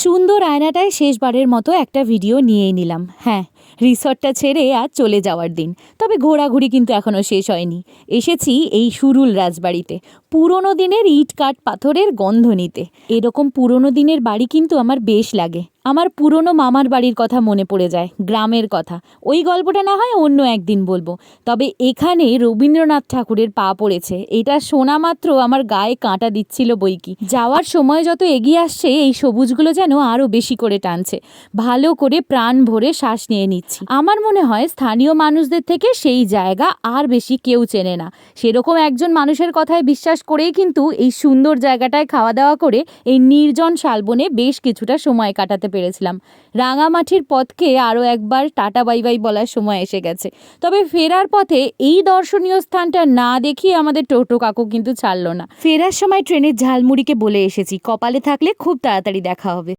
সুন্দর আয়নাটায় শেষবারের মতো একটা ভিডিও নিয়েই নিলাম। হ্যাঁ, রিসর্টটা ছেড়ে আজ চলে যাওয়ার দিন। তবে ঘোরাঘুরি কিন্তু এখনও শেষ হয়নি। এসেছি এই সুরুল রাজবাড়িতে, পুরনো দিনের ইট কাঠ পাথরের গন্ধ নিতে। এরকম পুরনো দিনের বাড়ি কিন্তু আমার বেশ লাগে। আমার পুরনো মামার বাড়ির কথা মনে পড়ে যায়, গ্রামের কথা। ওই গল্পটা না হয় অন্য একদিন বলবো। তবে এখানে রবীন্দ্রনাথ ঠাকুরের পা পড়েছে, এটা শোনা মাত্র আমার গায়ে কাঁটা দিচ্ছিল বইকি। যাওয়ার সময় যত এগিয়ে আসছে এই সবুজগুলো যেন আরও বেশি করে টানছে। ভালো করে প্রাণ ভরে শ্বাস নিয়ে নিচ্ছি। আমার মনে হয় স্থানীয় মানুষদের থেকে সেই জায়গা আর বেশি কেউ চেনে না। সেরকম একজন মানুষের কথায় বিশ্বাস করেই কিন্তু এই সুন্দর জায়গাটায় খাওয়া দাওয়া করে এই নির্জন শালবনে বেশ কিছুটা সময় কাটাতে পেরেছিলাম। রাঙামাটির পথকে আরও একবার টাটা বাই বাই বলার সময় এসে গেছে। তবে ফেরার পথে এই দর্শনীয় স্থানটা না দেখিয়ে আমাদের টোটো কাকু কিন্তু ছাড়লো না। ফেরার সময় ট্রেনের ঝালমুড়িকে বলে এসেছি, কপালে থাকলে খুব তাড়াতাড়ি দেখা হবে।